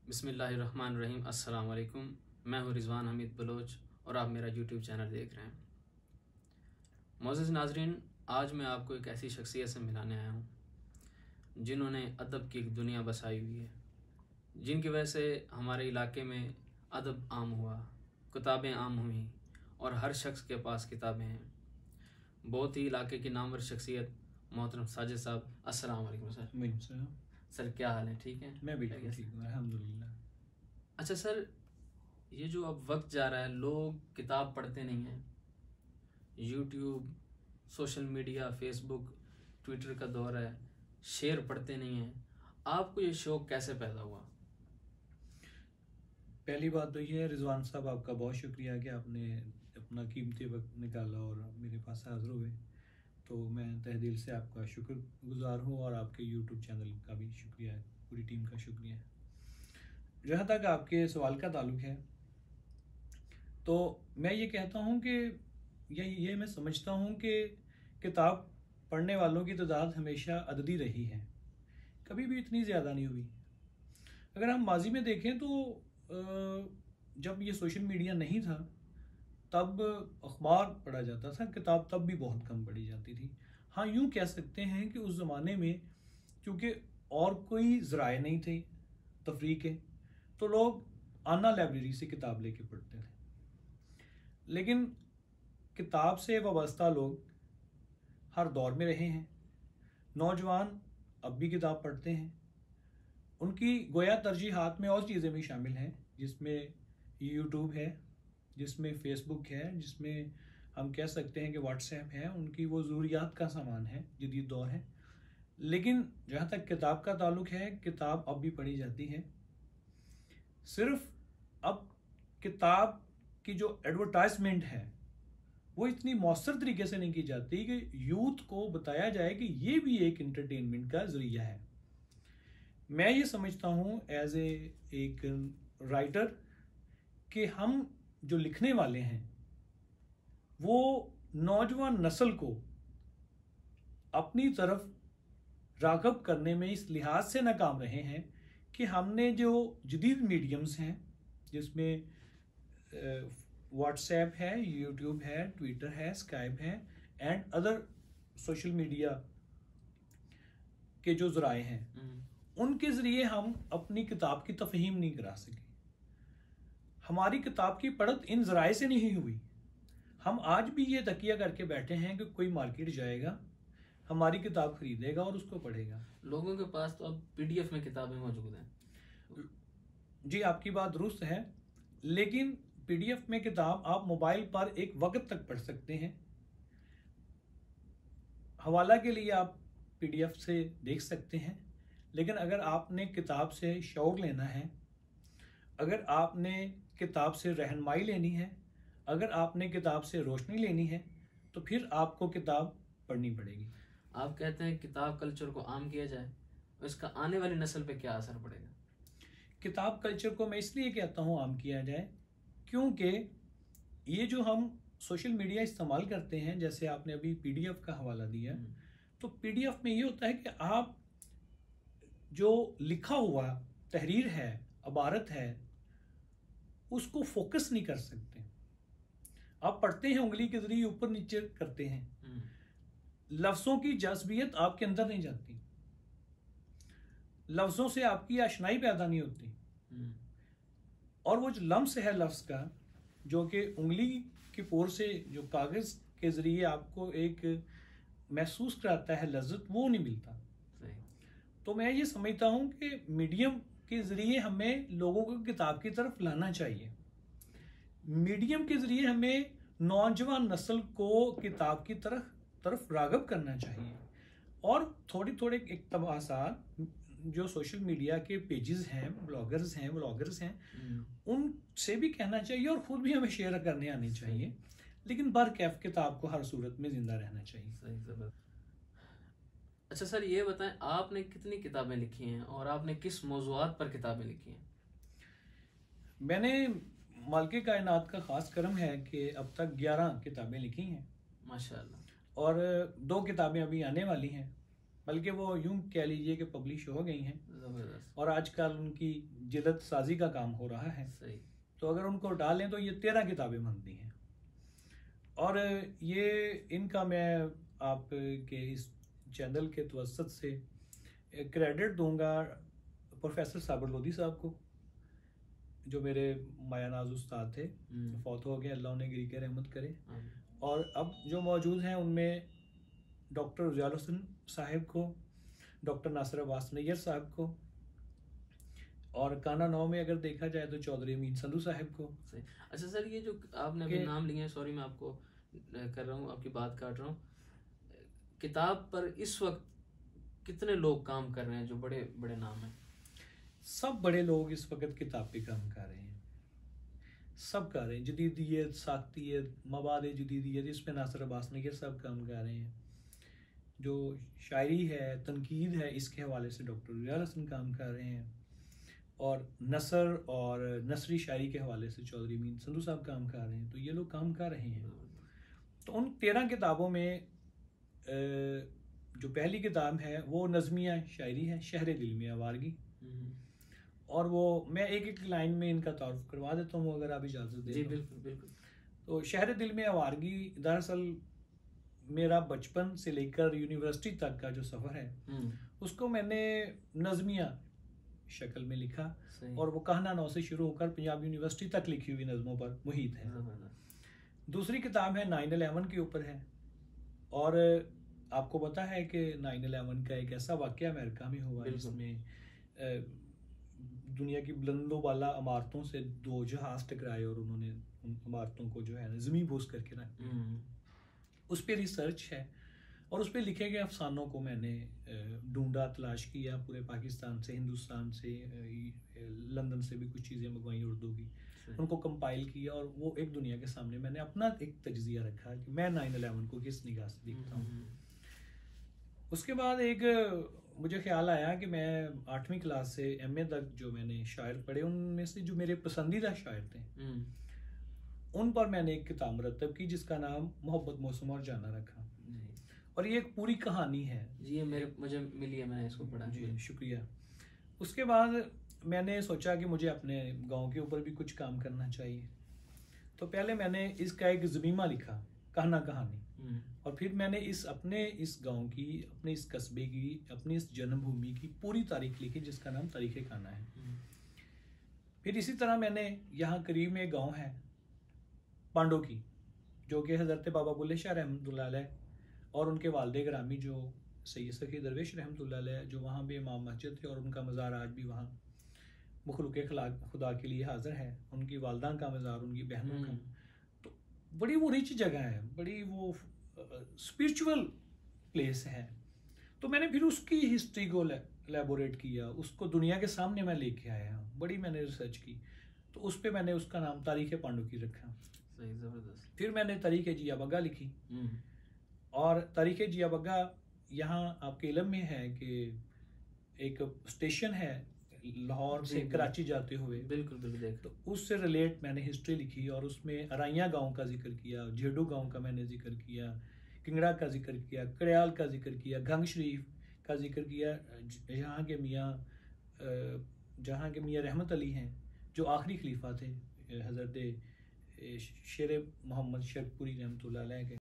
बिस्मिल्लाहिर्रहमानिर्रहीम। अस्सलाम वालेकुम। मैं हूँ रिजवान हमीद बलोच और आप मेरा यूट्यूब चैनल देख रहे हैं। मोअज़्ज़िज़ नाज़रीन, आज मैं आपको एक ऐसी शख्सियत से मिलाने आया हूँ जिन्होंने अदब की एक दुनिया बसाई हुई है, जिनकी वजह से हमारे इलाके में अदब आम हुआ, किताबें आम हुई और हर शख्स के पास किताबें हैं। बहुत ही इलाके की नामवर शख्सियत मोहतरम साजिद साहब, अस्सलाम वालेकुम सर। सर क्या हाल है? ठीक है? मैं बिल्कुल ठीक हूँ, अल्हम्दुलिल्लाह। अच्छा सर, ये जो अब वक्त जा रहा है, लोग किताब पढ़ते नहीं हैं। YouTube, social media, Facebook, Twitter का दौर है, शेर पढ़ते नहीं हैं। आपको ये शौक़ कैसे पैदा हुआ? पहली बात तो ये है रिजवान साहब, आपका बहुत शुक्रिया कि आपने अपना कीमती वक्त निकाला और मेरे पास हाज़िर हुए। तो मैं तहे दिल से आपका शुक्रगुज़ार हूँ और आपके यूट्यूब चैनल का भी शुक्रिया है, पूरी टीम का शुक्रिया है। जहाँ तक आपके सवाल का ताल्लुक है, तो मैं ये कहता हूँ कि ये मैं समझता हूँ कि किताब पढ़ने वालों की तादाद हमेशा अददी रही है, कभी भी इतनी ज़्यादा नहीं हुई। अगर हम माजी में देखें तो जब ये सोशल मीडिया नहीं था तब अखबार पढ़ा जाता था, किताब तब भी बहुत कम पढ़ी जाती थी। हाँ, यूँ कह सकते हैं कि उस ज़माने में चूँकि और कोई ज़राए नहीं थे तफरीह के, तो लोग आना लाइब्रेरी से किताब लेके पढ़ते थे। लेकिन किताब से वाबस्ता लोग हर दौर में रहे हैं। नौजवान अब भी किताब पढ़ते हैं। उनकी गोया तरजीहात में और चीज़ें भी शामिल हैं, जिसमें यूट्यूब है, जिसमें फेसबुक है, जिसमें हम कह सकते हैं कि व्हाट्सएप है। उनकी वो ज़रूरियात का सामान है, जदीद दौर है। लेकिन जहाँ तक किताब का ताल्लुक है, किताब अब भी पढ़ी जाती है। सिर्फ अब किताब की जो एडवर्टाइजमेंट है वो इतनी मौसर तरीके से नहीं की जाती कि यूथ को बताया जाए कि ये भी एक इंटरटेनमेंट का ज़रिया है। मैं ये समझता हूँ एज एक राइटर कि हम जो लिखने वाले हैं वो नौजवान नस्ल को अपनी तरफ राग़ब करने में इस लिहाज से नाकाम रहे हैं कि हमने जो जदीद मीडियम्स हैं, जिसमें व्हाट्सएप है, यूट्यूब है, ट्विटर है, स्काइप है एंड अदर सोशल मीडिया के जो ज़राए हैं, उनके ज़रिए हम अपनी किताब की तफ़हीम नहीं करा सके। हमारी किताब की पढ़त इन ज़राए से नहीं हुई। हम आज भी ये तकिया करके बैठे हैं कि कोई मार्केट जाएगा, हमारी किताब खरीदेगा और उसको पढ़ेगा। लोगों के पास तो अब पीडीएफ में किताबें मौजूद हैं। जी, आपकी बात दुरुस्त है, लेकिन पीडीएफ में किताब आप मोबाइल पर एक वक्त तक पढ़ सकते हैं। हवाला के लिए आप पीडीएफ से देख सकते हैं, लेकिन अगर आपने किताब से शौक़ लेना है, अगर आपने किताब से रहनुमाई लेनी है, अगर आपने किताब से रोशनी लेनी है, तो फिर आपको किताब पढ़नी पड़ेगी। आप कहते हैं किताब कल्चर को आम किया जाए, इसका आने वाली नस्ल पे क्या असर पड़ेगा? किताब कल्चर को मैं इसलिए कहता हूँ आम किया जाए क्योंकि ये जो हम सोशल मीडिया इस्तेमाल करते हैं, जैसे आपने अभी पीडीएफ का हवाला दिया, तो पीडीएफ में ये होता है कि आप जो लिखा हुआ तहरीर है, अबारत है, उसको फोकस नहीं कर सकते। आप पढ़ते हैं, उंगली के जरिए ऊपर नीचे करते हैं, लफ्ज़ों की जज्बियत आपके अंदर नहीं जाती, लफ्ज़ों से आपकी आशनाई पैदा नहीं होती, और वो जो लम्स है लफ्ज़ का, जो कि उंगली की पोर से जो कागज़ के ज़रिए आपको एक महसूस कराता है लज्जत, वो नहीं मिलता। तो मैं ये समझता हूँ कि मीडियम के ज़रिए हमें लोगों को किताब की तरफ लाना चाहिए। मीडियम के ज़रिए हमें नौजवान नस्ल को किताब की तरफ राग़ब करना चाहिए, और थोड़ी थोड़े इक़्तिबासात जो सोशल मीडिया के पेजेस हैं, ब्लॉगर्स हैं, उनसे भी कहना चाहिए और ख़ुद भी हमें शेयर करने आने चाहिए, लेकिन बरकैफ किताब को हर सूरत में ज़िंदा रहना चाहिए। सही। अच्छा सर, ये बताएं, आपने कितनी किताबें लिखी हैं और आपने किस मौज़ूआत पर किताबें लिखी हैं? मैंने मालिक कायनात का ख़ास करम है कि अब तक 11 किताबें लिखी हैं, माशाअल्लाह, और 2 किताबें अभी आने वाली हैं। बल्कि वो यूं कह लीजिए कि पब्लिश हो गई हैं ज़बरदस्त। और आजकल उनकी जिल्द साजी का काम हो रहा है। सही। तो अगर उनको डालें तो ये 13 किताबें बनती हैं। और ये इनका मैं आपके इस चैनल के तवसत से क्रेडिट दूंगा प्रोफेसर साबर लोधी साहब को, जो मेरे मायानाज उस्ताद थे, फौत हो गए, अल्लाह उन्हें गिरी के रहमत करे। और अब जो मौजूद हैं उनमें डॉक्टर उजाल हुसैन साहिब को, डॉक्टर नासिर अब्बास नैयर साहब को, और काना 9 में अगर देखा जाए तो चौधरी अमीन संधू साहब को। सही। अच्छा सर, ये जो आपने अभी नाम लिए हैं, सॉरी मैं आपको कर रहा हूँ, आपकी बात काट रहा हूँ, किताब पर इस वक्त कितने लोग काम कर रहे हैं जो बड़े बड़े नाम हैं? सब बड़े लोग इस वक्त किताब पे काम कर रहे हैं, सब कर रहे हैं। जदीदियत, साख्तियत, मवाद जदीदियत, इसमें नासिर अब्बास नैयर साहब काम कर रहे हैं। जो शायरी है, तनकीद है, इसके हवाले से डॉक्टर उजाल हसन काम कर रहे हैं। और नसर और नसरी शायरी के हवाले से चौधरी अमीन संधू साहब काम कर रहे हैं। तो ये लोग काम कर रहे हैं। तो उन 13 किताबों में जो पहली किताब है वो नज़मिया शायरी है, शहर दिल में आवारगी। और वो मैं एक एक लाइन में इनका तारुफ करवा देता हूँ अगर आप इजाज़त दें। जी बिल्कुल बिल्कुल। तो शहर दिल में आवारगी दरअसल मेरा बचपन से लेकर यूनिवर्सिटी तक का जो सफ़र है उसको मैंने नज़मिया शक्ल में लिखा। और वो कहना 9 से शुरू होकर पंजाब यूनिवर्सिटी तक लिखी हुई नज़मों पर मुहित है। दूसरी किताब है 9/11 के ऊपर है। और आपको पता है कि 9/11 का एक ऐसा वाक़या अमेरिका में हुआ जिसमें दुनिया की बुलंदों वाला इमारतों से 2 जहाज़ टकराए और उन्होंने उन इमारतों को जो है ज़मीन बोस करके रख। उस पर रिसर्च है और उस पर लिखे गए अफसानों को मैंने ढूंढा, तलाश किया पूरे पाकिस्तान से, हिंदुस्तान से, लंदन से भी कुछ चीज़ें मंगवाई उर्दू की, उनको कंपाइल किया और वो एक दुनिया के सामने मैंने अपना एक तज्जिया रखा कि मैं 9/11 को किस निगाह से देखता हूँ। उसके बाद एक मुझे ख्याल आया कि मैं 8वीं क्लास से MA तक जो मैंने शायर पढ़े उनमें से जो मेरे पसंदीदा शायर थे उन पर मैंने एक किताब मुरतब की जिसका नाम मोहब्बत, मौसम और जाना रखा। और ये एक पूरी कहानी है जी, मुझे मिली है, मैंने इसको पढ़ा। जी शुक्रिया। उसके बाद मैंने सोचा कि मुझे अपने गांव के ऊपर भी कुछ काम करना चाहिए। तो पहले मैंने इसका एक ज़मीमा लिखा, कहना कहानी। और फिर मैंने अपने इस गांव की, अपने इस कस्बे की, अपनी इस जन्मभूमि की पूरी तारीख लिखी जिसका नाम तारीख़ काना है। फिर इसी तरह मैंने यहाँ करीब में एक गाँव है पांडो की, जो कि हज़रत बाबा बुल्ले शाह रहमतुल्लाह अलैह और उनके वालिद गिरामी जो सैयद सखी दरवेश रहमतुल्लाह अलैह, जो वहाँ भी इमाम मस्जिद थे और उनका मज़ार आज भी वहाँ मखलूक़ खुदा के लिए हाज़िर है। उनकी वालदा का मज़ार, उनकी बहनों का। तो बड़ी वो रिच जगह है, बड़ी वो स्पिरिचुअल प्लेस है। तो मैंने फिर उसकी हिस्ट्री को एलैबोरेट किया, उसको दुनिया के सामने मैं लेके आया, बड़ी मैंने रिसर्च की। तो उस पर मैंने उसका नाम तारीख़ पांडु की रखा। सही, ज़बरदस्त। फिर मैंने तारीख़ जिया बग्गा लिखी। और तारीख़ जिया बग्गा यहाँ आपके इल्म में है कि एक स्टेशन है लाहौर से कराची जाते हुए, बिल्कुल बिल्कुल। तो उससे रिलेट मैंने हिस्ट्री लिखी और उसमें अराइयाँ गांव का जिक्र किया, झेडू गांव का मैंने जिक्र किया, किंगड़ा का जिक्र किया, कड़याल का जिक्र किया, गंग शरीफ का जिक्र किया, जहाँ के मियाँ रहमत अली हैं जो आखिरी खलीफा थे हज़रत शेर मोहम्मद शरपुरी रहमतुल्लाह अलैह के।